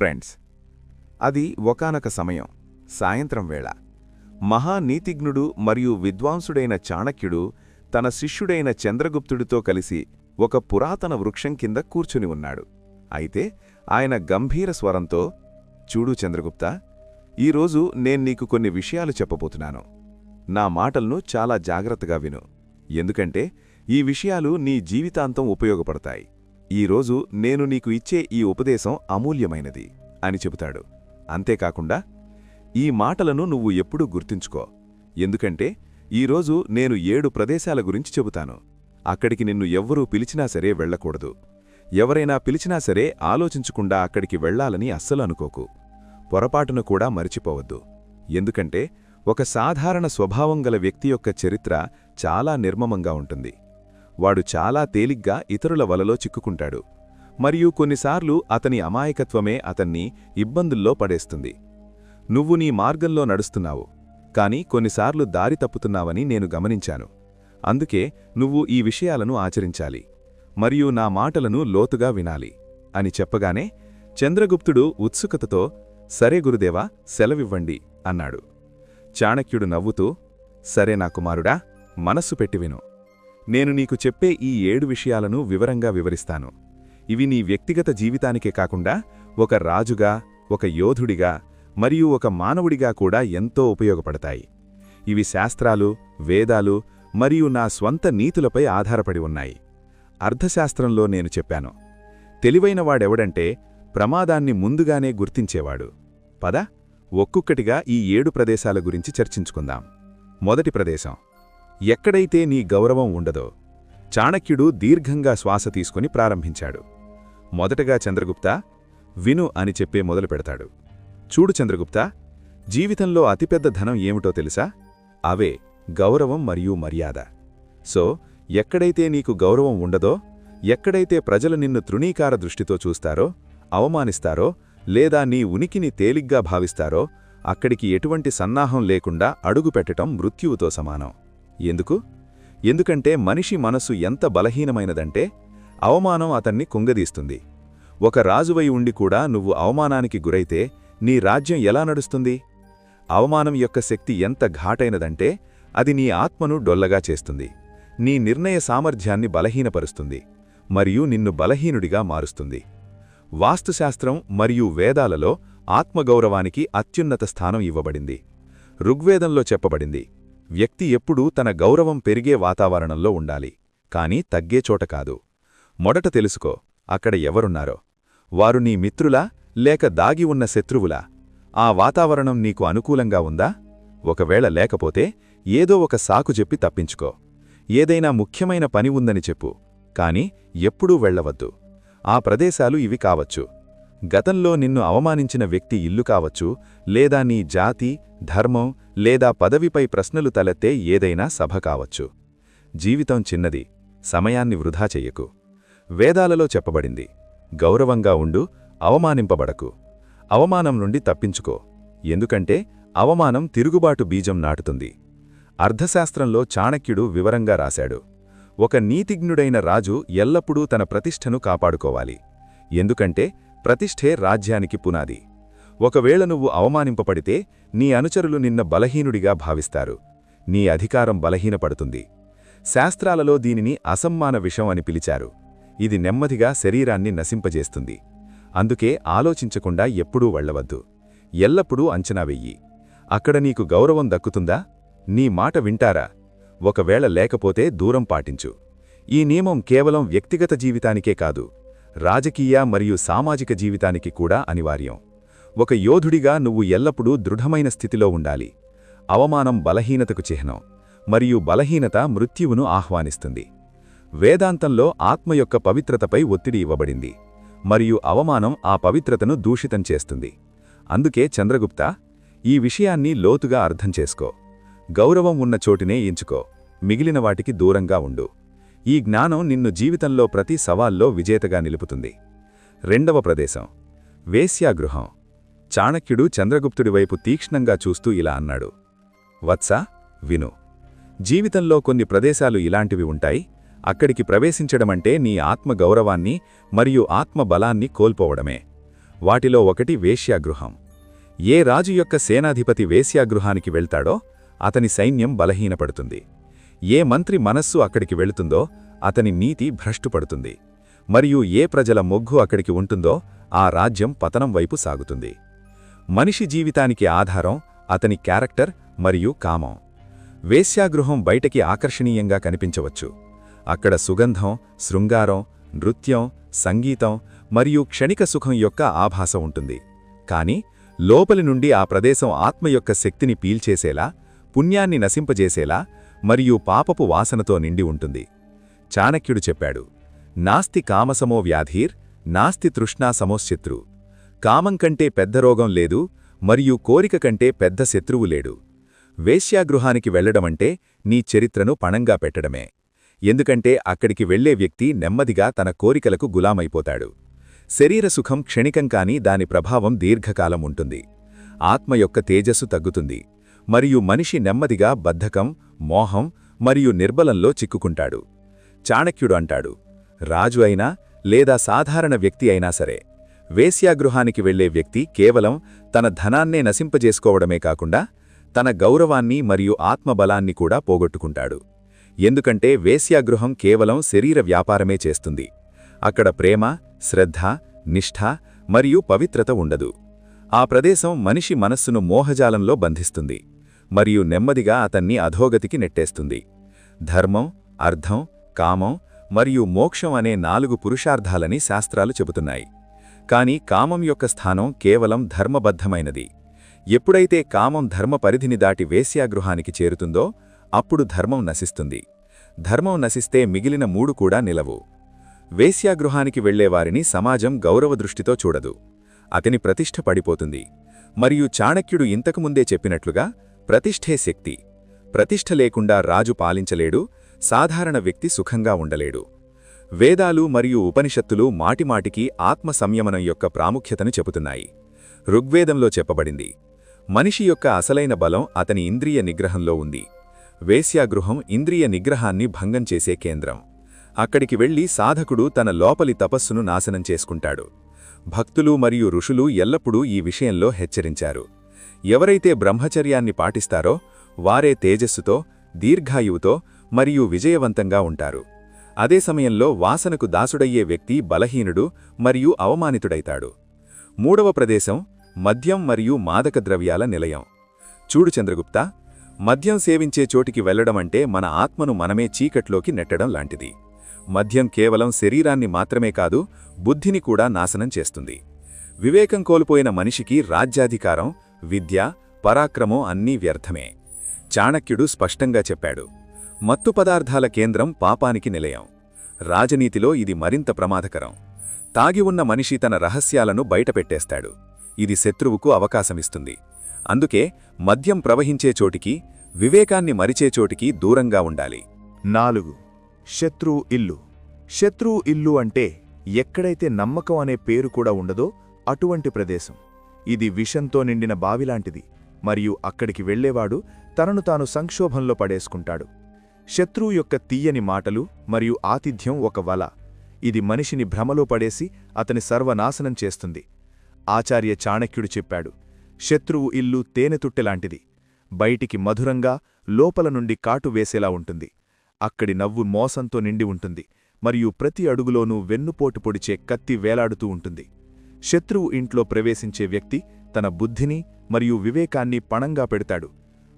Friends, అది ఒకానొక సమయం, సాయంత్రం వేళ. మహానీతిజ్ఞుడు మరియు విద్వాంసుడైన చాణక్యుడు తన శిష్యుడైన చంద్రగుప్తుడితో కలిసి ఒక పురాతన వృక్షం కింద కూర్చుని ఉన్నాడు. అయితే ఆయన గంభీర స్వరంతో, చూడు చంద్రగుప్త, ఈరోజు నేన్నీకు కొన్ని విషయాలు చెప్పబోతున్నాను. నా మాటలను చాలా జాగ్రత్తగా విను, ఎందుకంటే ఈ విషయాలు నీ జీవితాంతం ఉపయోగపడతాయి. ఈరోజు నేను నీకు ఇచ్చే ఈ ఉపదేశం అమూల్యమైనది అని చెబుతాడు. అంతేకాకుండా ఈ మాటలను నువ్వు ఎప్పుడూ గుర్తుంచుకో, ఎందుకంటే ఈరోజు నేను 7 ప్రదేశాల గురించి చెబుతాను. అక్కడికి నిన్ను ఎవ్వరూ పిలిచినా సరే వెళ్లకూడదు. ఎవరైనా పిలిచినా సరే ఆలోచించకుండా అక్కడికి వెళ్లాలని అస్సలు అనుకోకు. పొరపాటున కూడా మరిచిపోవద్దు, ఎందుకంటే ఒక సాధారణ స్వభావం గల వ్యక్తి యొక్క చరిత్ర చాలా నిర్మమంగా ఉంటుంది. వాడు చాలా తేలిగ్గా ఇతరుల వలలో చిక్కుకుంటాడు, మరియు కొన్నిసార్లు అతని అమాయకత్వమే అతన్ని ఇబ్బందుల్లో పడేస్తుంది. నువ్వు నీ మార్గంలో నడుస్తున్నావు, కాని కొన్నిసార్లు దారి తప్పుతున్నావని నేను గమనించాను. అందుకే నువ్వు ఈ విషయాలను ఆచరించాలి, మరియు నా మాటలను లోతుగా వినాలి అని చెప్పగానే చంద్రగుప్తుడు ఉత్సుకతతో, సరే గురుదేవా, సెలవివ్వండి అన్నాడు. చాణక్యుడు నవ్వుతూ, సరే నా కుమారుడా, మనస్సు పెట్టి విను. నేను నీకు చెప్పే ఈ 7 విషయాలను వివరంగా వివరిస్తాను. ఇవి నీ వ్యక్తిగత జీవితానికే కాకుండా ఒక రాజుగా, ఒక యోధుడిగా మరియు ఒక మానవుడిగా కూడా ఎంతో ఉపయోగపడతాయి. ఇవి శాస్త్రాలు, వేదాలు మరియు నా స్వంత నీతులపై ఆధారపడి ఉన్నాయి. అర్థశాస్త్రంలో నేను చెప్పాను, తెలివైనవాడెవడంటే ప్రమాదాన్ని ముందుగానే గుర్తించేవాడు. పద, ఒక్కొక్కటిగా ఈ 7 ప్రదేశాల గురించి చర్చించుకుందాం. మొదటి ప్రదేశం, ఎక్కడైతే నీ గౌరవం ఉండదో. చాణక్యుడు దీర్ఘంగా శ్వాస తీసుకుని ప్రారంభించాడు. మొదటగా చంద్రగుప్త, విను అని చెప్పే మొదలుపెడతాడు. చూడు చంద్రగుప్త, జీవితంలో అతిపెద్ద ధనం ఏమిటో తెలుసా? అవే గౌరవం మరియు మర్యాద. సో ఎక్కడైతే నీకు గౌరవం ఉండదో, ఎక్కడైతే ప్రజలు నిన్ను తృణీకార దృష్టితో చూస్తారో, అవమానిస్తారో లేదా నీ ఉనికిని తేలిగ్గా భావిస్తారో, అక్కడికి ఎటువంటి సన్నాహం లేకుండా అడుగుపెట్టటం మృత్యువుతో సమానం. ఎందుకంటే మనిషి మనసు ఎంత బలహీనమైనదంటే అవమానం అతన్ని కుంగదీస్తుంది. ఒక రాజువై ఉండి కూడా నువ్వు అవమానానికి గురైతే నీ రాజ్యం ఎలా నడుస్తుంది? అవమానం యొక్క శక్తి ఎంత ఘాటైనదంటే అది నీ ఆత్మను డొల్లగా చేస్తుంది, నీ నిర్ణయ సామర్థ్యాన్ని బలహీనపరుస్తుంది మరియు నిన్ను బలహీనుడిగా మారుస్తుంది. వాస్తుశాస్త్రం మరియు వేదాలలో ఆత్మగౌరవానికి అత్యున్నత స్థానం ఇవ్వబడింది. ఋగ్వేదంలో చెప్పబడింది, వ్యక్తి ఎప్పుడూ తన గౌరవం పెరిగే వాతావరణంలో ఉండాలి, కాని తగ్గే చోట కాదు. మొదట తెలుసుకో, అక్కడ ఎవరున్నారో. వారు నీ మిత్రులా లేక దాగి ఉన్న శత్రువులా? ఆ వాతావరణం నీకు అనుకూలంగా ఉందా? ఒకవేళ లేకపోతే ఏదో ఒక సాకు చెప్పి తప్పించుకో. ఏదైనా ముఖ్యమైన పని ఉందని చెప్పు, కాని ఎప్పుడూ వెళ్లవద్దు. ఆ ప్రదేశాలు ఇవి కావచ్చు: గతంలో నిన్ను అవమానించిన వ్యక్తి ఇల్లు కావచ్చు, లేదా నీ జాతి, ధర్మం లేదా పదవిపై ప్రశ్నలు తలెత్తే ఏదైనా సభ కావచ్చు. జీవితం చిన్నది, సమయాన్ని వృధా చెయ్యకు. వేదాలలో చెప్పబడింది, గౌరవంగా ఉండు, అవమానింపబడకు. అవమానం నుండి తప్పించుకో, ఎందుకంటే అవమానం తిరుగుబాటు బీజం నాటుతుంది. అర్థశాస్త్రంలో చాణక్యుడు వివరంగా రాశాడు, ఒక నీతిజ్ఞుడైన రాజు ఎల్లప్పుడూ తన ప్రతిష్టను కాపాడుకోవాలి, ఎందుకంటే ప్రతిష్ఠే రాజ్యానికి పునాది. ఒకవేళ నువ్వు అవమానింపబడితే నీ అనుచరులు నిన్న బలహీనుడిగా భావిస్తారు, నీ అధికారం బలహీనపడుతుంది. శాస్త్రాలలో దీనిని అసమ్మాన విషం అని పిలిచారు. ఇది నెమ్మదిగా శరీరాన్ని నశింపజేస్తుంది. అందుకే ఆలోచించకుండా ఎప్పుడూ వెళ్లవద్దు, ఎల్లప్పుడూ అంచనా వెయ్యి. అక్కడ నీకు గౌరవం దక్కుతుందా? నీ మాట వింటారా? ఒకవేళ లేకపోతే దూరం పాటించు. ఈ నియమం కేవలం వ్యక్తిగత జీవితానికే కాదు, రాజకీయ మరియు సామాజిక జీవితానికి కూడా అనివార్యం. ఒక యోధుడిగా నువ్వు ఎల్లప్పుడూ దృఢమైన స్థితిలో ఉండాలి. అవమానం బలహీనతకు చిహ్నం, మరియు బలహీనత మృత్యువును ఆహ్వానిస్తుంది. వేదాంతంలో ఆత్మ యొక్క పవిత్రతపై ఒత్తిడి ఇవ్వబడింది, మరియు అవమానం ఆ పవిత్రతను దూషితం చేస్తుంది. అందుకే చంద్రగుప్త, ఈ విషయాన్ని లోతుగా అర్థం చేసుకో. గౌరవం ఉన్న చోటినే ఎంచుకో, మిగిలిన వాటికి దూరంగా ఉండు. ఈ జ్ఞానం నిన్ను జీవితంలో ప్రతి సవాల్లో విజేతగా నిలుపుతుంది. రెండవ ప్రదేశం, వేశ్యాగృహం. చాణక్యుడు చంద్రగుప్తుడివైపు తీక్ష్ణంగా చూస్తూ ఇలా అన్నాడు, వత్సా, విను. జీవితంలో కొన్ని ప్రదేశాలు ఇలాంటివి ఉంటాయి, అక్కడికి ప్రవేశించడమంటే నీ ఆత్మ గౌరవాన్ని మరియు ఆత్మ బలాన్ని కోల్పోవడమే. వాటిలో ఒకటి వేశ్యాగృహం. ఏ రాజు యొక్క సేనాధిపతి వేశ్యాగృహానికి వెళ్తాడో అతని సైన్యం బలహీనపడుతుంది. ఏ మంత్రి మనస్సు అక్కడికి వెళుతుందో అతని నీతి భ్రష్టుపడుతుంది. మరియు ఏ ప్రజల మొగ్గు అక్కడికి ఉంటుందో ఆ రాజ్యం పతనం వైపు సాగుతుంది. మనిషి జీవితానికి ఆధారం అతని క్యారెక్టర్ మరియు కామం. వేశ్యాగృహం బయటకి ఆకర్షణీయంగా కనిపించవచ్చు. అక్కడ సుగంధం, శృంగారం, నృత్యం, సంగీతం మరియు క్షణిక సుఖం యొక్క ఆభాస ఉంటుంది. కాని లోపలి నుండి ఆ ప్రదేశం ఆత్మ యొక్క శక్తిని పీల్చేసేలా, పుణ్యాన్ని నశింపజేసేలా మరియు పాపపు వాసనతో నిండి ఉంటుంది. చాణక్యుడు చెప్పాడు, నాస్తి కామసమో వ్యాధీర్, నాస్తి తృష్ణా సమోశత్రు. కామం కంటే పెద్ద రోగం లేదు మరియు కోరిక కంటే పెద్ద శత్రువు లేడు. వేశ్యాగృహానికి వెళ్లడమంటే నీ చరిత్రను పణంగా పెట్టడమే. ఎందుకంటే అక్కడికి వెళ్లే వ్యక్తి నెమ్మదిగా తన కోరికలకు గులామైపోతాడు. శరీర సుఖం క్షణికం కాని దాని ప్రభావం దీర్ఘకాలం ఉంటుంది. ఆత్మ యొక్క తేజస్సు తగ్గుతుంది మరియు మనిషి నెమ్మదిగా బద్ధకం, మోహం మరియు నిర్బలంలో చిక్కుకుంటాడు. చాణక్యుడు అంటాడు, రాజు అయినా లేదా సాధారణ వ్యక్తి అయినా సరే వేశ్యాగృహానికి వెళ్లే వ్యక్తి కేవలం తన ధనాన్నే నశింపజేసుకోవడమే కాకుండా తన గౌరవాన్ని మరియు ఆత్మబలాన్ని కూడా పోగొట్టుకుంటాడు. ఎందుకంటే వేశ్యాగృహం కేవలం శరీర వ్యాపారమే చేస్తుంది. అక్కడ ప్రేమ, శ్రద్ధ, నిష్ఠ మరియు పవిత్రత ఉండదు. ఆ ప్రదేశం మనిషి మనస్సును మోహజాలంలో బంధిస్తుంది మరియు నెమ్మదిగా అతన్ని అధోగతికి నెట్టేస్తుంది. ధర్మం, అర్థం, కామం మరియు మోక్షం అనే 4 పురుషార్థాలని శాస్త్రాలు చెబుతున్నాయి. కాని కామం యొక్క స్థానం కేవలం ధర్మబద్ధమైనది. ఎప్పుడైతే కామం ధర్మ పరిధిని దాటి వేశ్యాగృహానికి చేరుతుందో అప్పుడు ధర్మం నశిస్తుంది. ధర్మం నశిస్తే మిగిలిన 3 కూడా నిలవు. వేశ్యాగృహానికి వెళ్లేవారిని సమాజం గౌరవదృష్టితో చూడదు. అతని ప్రతిష్ఠ పడిపోతుంది. మరియు చాణక్యుడు ఇంతకుముందే చెప్పినట్లుగా ప్రతిష్ఠే శక్తి. ప్రతిష్ఠ లేకుండా రాజు పాలించలేడు, సాధారణ వ్యక్తి సుఖంగా ఉండలేడు. వేదాలు మరియు ఉపనిషత్తులు మాటిమాటికి ఆత్మ సంయమనం యొక్క ప్రాముఖ్యతను చెబుతున్నాయి. ఋగ్వేదంలో చెప్పబడింది, మనిషి యొక్క అసలైన బలం అతని ఇంద్రియ నిగ్రహంలో ఉంది. వేశ్యాగృహం ఇంద్రియ నిగ్రహాన్ని భంగం చేసే కేంద్రం. అక్కడికి వెళ్లి సాధకుడు తన లోపలి తపస్సును నాశనం చేసుకుంటాడు. భక్తులు మరియు ఋషులు ఎల్లప్పుడూ ఈ విషయంలో హెచ్చరించారు. ఎవరైతే బ్రహ్మచర్యాన్ని పాటిస్తారో వారే తేజస్సుతో, దీర్ఘాయువుతో మరియు విజయవంతంగా ఉంటారు. అదే సమయంలో వాసనకు దాసుడయ్యే వ్యక్తి బలహీనుడు మరియు అవమానితుడైతాడు. 3వ ప్రదేశం మద్యం మరియు మాదక ద్రవ్యాల నిలయం. చూడు చంద్రగుప్త, మద్యం సేవించే చోటికి వెళ్లడమంటే మన ఆత్మను మనమే చీకట్లోకి నెట్టడం లాంటిది. మద్యం కేవలం శరీరాన్ని మాత్రమే కాదు, బుద్ధిని కూడా నాశనం చేస్తుంది. వివేకం కోల్పోయిన మనిషికి రాజ్యాధికారం, విద్య, పరాక్రమం అన్నీ వ్యర్థమే. చాణక్యుడు స్పష్టంగా చెప్పాడు, మత్తు పదార్థాల కేంద్రం పాపానికి నిలయం. రాజనీతిలో ఇది మరింత ప్రమాదకరం. తాగి ఉన్న మనిషి తన రహస్యాలను బయటపెట్టేస్తాడు. ఇది శత్రువుకు అవకాశమిస్తుంది. అందుకే మద్యం ప్రవహించే చోటికి, వివేకాన్ని మరిచే చోటికి దూరంగా ఉండాలి. 4. శత్రువు ఇల్లు. శత్రువు ఇల్లు అంటే ఎక్కడైతే నమ్మకం అనే పేరు కూడా ఉండదో అటువంటి ప్రదేశం. ఇది విషంతో నిండిన బావిలాంటిది మరియు అక్కడికి వెళ్లేవాడు తనను తాను సంక్షోభంలో పడేసుకుంటాడు. శత్రువు యొక్క తీయని మాటలు మరియు ఆతిథ్యం ఒక వల. ఇది మనిషిని భ్రమలో పడేసి అతని సర్వనాశనం చేస్తుంది. ఆచార్య చాణక్యుడు చెప్పాడు, శత్రువు ఇల్లు తేనెతుట్టెలాంటిది. బయటికి మధురంగా, లోపల నుండి కాటు వేసేలా ఉంటుంది. అక్కడి నవ్వు మోసంతో నిండి ఉంటుంది మరియు ప్రతి అడుగులోనూ వెన్నుపోటు పొడిచే కత్తి వేలాడుతూ ఉంటుంది. శత్రువు ఇంట్లో ప్రవేశించే వ్యక్తి తన బుద్ధిని మరియు వివేకాన్ని పణంగా పెడతాడు.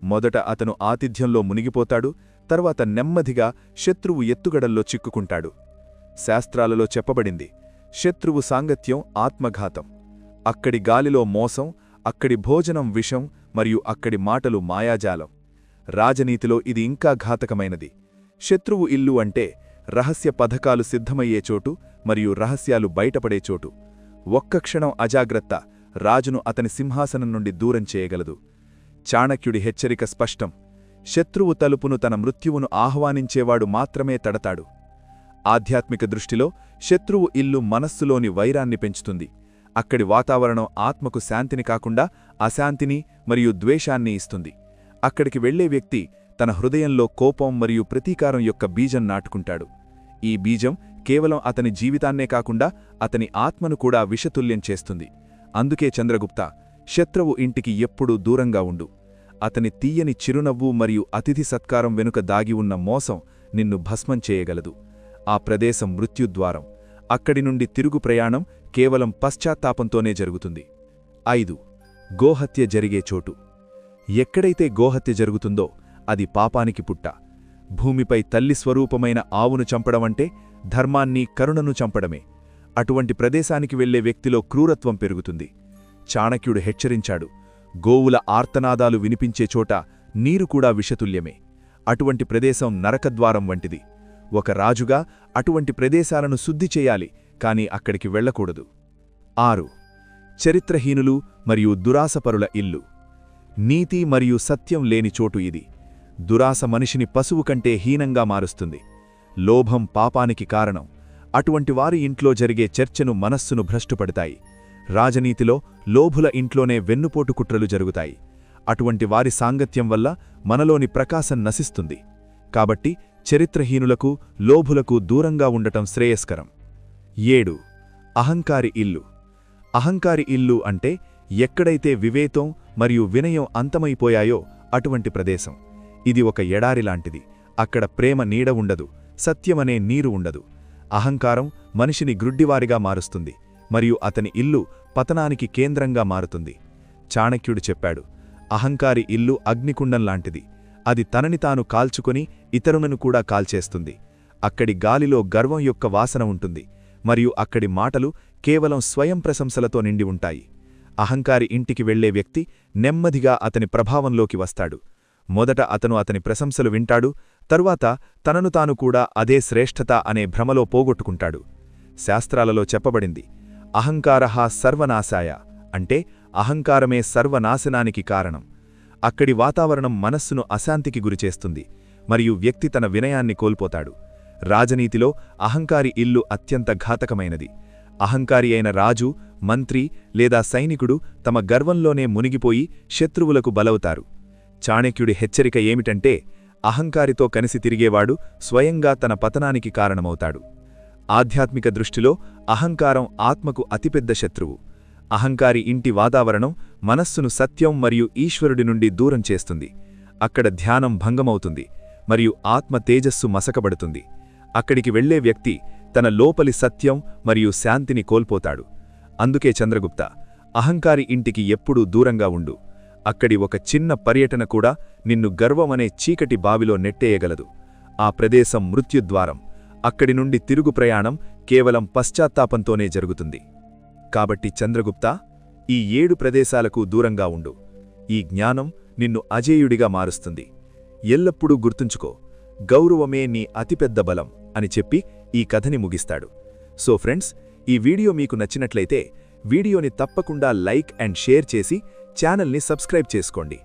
మొదట అతను ఆతిథ్యంలో మునిగిపోతాడు, తర్వాత నెమ్మదిగా శత్రువు ఎత్తుగడల్లో చిక్కుకుంటాడు. శాస్త్రాలలో చెప్పబడింది, శత్రువు సాంగత్యం ఆత్మఘాతం. అక్కడి గాలిలో మోసం, అక్కడి భోజనం విషం మరియు అక్కడి మాటలు మాయాజాలం. రాజనీతిలో ఇది ఇంకా ఘాతకమైనది. శత్రువు ఇల్లు అంటే రహస్య పథకాలు సిద్ధమయ్యే చోటు మరియు రహస్యాలు బయటపడే చోటు. ఒక్క క్షణం అజాగ్రత్త రాజును అతని సింహాసనం నుండి దూరం చేయగలదు. చాణక్యుడి హెచ్చరిక స్పష్టం. శత్రువు తలుపును తన మృత్యువును ఆహ్వానించేవాడు మాత్రమే తడతాడు. ఆధ్యాత్మిక దృష్టిలో శత్రువు ఇల్లు మనస్సులోని వైరాన్ని పెంచుతుంది. అక్కడి వాతావరణం ఆత్మకు శాంతిని కాకుండా అశాంతిని మరియు ద్వేషాన్ని ఇస్తుంది. అక్కడికి వెళ్లే వ్యక్తి తన హృదయంలో కోపం మరియు ప్రతీకారం యొక్క బీజం నాటుకుంటాడు. ఈ బీజం కేవలం అతని జీవితాన్నే కాకుండా అతని ఆత్మను కూడా విషతుల్యం చేస్తుంది. అందుకే చంద్రగుప్త, శత్రువు ఇంటికి ఎప్పుడూ దూరంగా ఉండు. అతని తీయని చిరునవ్వు మరియు అతిథి సత్కారం వెనుక దాగి ఉన్న మోసం నిన్ను భస్మం చేయగలదు. ఆ ప్రదేశం మృత్యుద్వారం. అక్కడి నుండి తిరుగు ప్రయాణం కేవలం పశ్చాత్తాపంతోనే జరుగుతుంది. 5. గోహత్య జరిగే చోటు. ఎక్కడైతే గోహత్య జరుగుతుందో అది పాపానికి పుట్ట. భూమిపై తల్లి స్వరూపమైన ఆవును చంపడమంటే ధర్మాన్ని, కరుణను చంపడమే. అటువంటి ప్రదేశానికి వెళ్లే వ్యక్తిలో క్రూరత్వం పెరుగుతుంది. చాణక్యుడు హెచ్చరించాడు, గోవుల ఆర్తనాదాలు వినిపించే చోట నీరు కూడా విషతుల్యమే. అటువంటి ప్రదేశం నరకద్వారం వంటిది. ఒక రాజుగా అటువంటి ప్రదేశాలను శుద్ధి చేయాలి, కాని అక్కడికి వెళ్లకూడదు. 6. చరిత్రహీనులు మరియు దురాసపరుల ఇల్లు. నీతి మరియు సత్యం లేని చోటు ఇది. దురాస మనిషిని పశువు కంటే హీనంగా మారుస్తుంది. లోభం పాపానికి కారణం. అటువంటి వారి ఇంట్లో జరిగే చర్చను మనస్సును భ్రష్టుపడతాయి. రాజనీతిలో లోభుల ఇంట్లోనే వెన్నుపోటు కుట్రలు జరుగుతాయి. అటువంటి వారి సాంగత్యం వల్ల మనలోని ప్రకాశం నశిస్తుంది. కాబట్టి చరిత్రహీనులకు, లోభులకు దూరంగా ఉండటం శ్రేయస్కరం. 7. అహంకారి ఇల్లు. అహంకారి ఇల్లు అంటే ఎక్కడైతే వివేకం మరియు వినయం అంతమైపోయాయో అటువంటి ప్రదేశం. ఇది ఒక ఎడారిలాంటిది. అక్కడ ప్రేమ నీడ ఉండదు, సత్యమనే నీరు ఉండదు. అహంకారం మనిషిని గ్రుడ్డివారిగా మారుస్తుంది మరియు అతని ఇల్లు పతనానికి కేంద్రంగా మారుతుంది. చాణక్యుడు చెప్పాడు, అహంకారి ఇల్లు అగ్నికుండంలాంటిది. అది తనని తాను కాల్చుకొని ఇతరులను కూడా కాల్చేస్తుంది. అక్కడి గాలిలో గర్వం యొక్క వాసన ఉంటుంది మరియు అక్కడి మాటలు కేవలం స్వయం ప్రశంసలతో నిండి ఉంటాయి. అహంకారి ఇంటికి వెళ్లే వ్యక్తి నెమ్మదిగా అతని ప్రభావంలోకి వస్తాడు. మొదట అతను అతని ప్రశంసలు వింటాడు, తరువాత తనను తాను కూడా అదే శ్రేష్ఠత అనే భ్రమలో పోగొట్టుకుంటాడు. శాస్త్రాలలో చెప్పబడింది, అహంకారః సర్వనాశాయ, అంటే అహంకారమే సర్వనాశనానికి కారణం. అక్కడి వాతావరణం మనస్సును అశాంతికి గురిచేస్తుంది మరియు వ్యక్తి తన వినయాన్ని కోల్పోతాడు. రాజనీతిలో అహంకారి ఇల్లు అత్యంత ఘాతకమైనది. అహంకారి అయిన రాజు, మంత్రి లేదా సైనికుడు తమ గర్వంలోనే మునిగిపోయి శత్రువులకు బలవుతారు. చాణక్యుడి హెచ్చరిక ఏమిటంటే, అహంకారితో కలిసి తిరిగేవాడు స్వయంగా తన పతనానికి కారణమవుతాడు. ఆధ్యాత్మిక దృష్టిలో అహంకారం ఆత్మకు అతిపెద్ద శత్రువు. అహంకారి ఇంటి వాతావరణం మనస్సును సత్యం మరియు ఈశ్వరుడి నుండి దూరం చేస్తుంది. అక్కడ ధ్యానం భంగమవుతుంది మరియు ఆత్మ తేజస్సు మసకబడుతుంది. అక్కడికి వెళ్లే వ్యక్తి తన లోపలి సత్యం మరియు శాంతిని కోల్పోతాడు. అందుకే చంద్రగుప్త, అహంకారి ఇంటికి ఎప్పుడూ దూరంగా ఉండు. అక్కడి ఒక చిన్న పర్యటన కూడా నిన్ను గర్వమనే చీకటి బావిలో నెట్టేయగలదు. ఆ ప్రదేశం మృత్యుద్వారం. అక్కడి నుండి తిరుగు ప్రయాణం కేవలం పశ్చాత్తాపంతోనే జరుగుతుంది. కాబట్టి చంద్రగుప్త, ఈ 7 ప్రదేశాలకు దూరంగా ఉండు. ఈ జ్ఞానం నిన్ను అజేయుడిగా మారుస్తుంది. ఎల్లప్పుడూ గుర్తుంచుకో, గౌరవమే నీ అతిపెద్ద బలం అని చెప్పి ఈ కథని ముగిస్తాడు. సో ఫ్రెండ్స్, ఈ వీడియో మీకు నచ్చినట్లయితే వీడియోని తప్పకుండా లైక్ అండ్ షేర్ చేసి ఛానల్ని సబ్స్క్రైబ్ చేసుకోండి.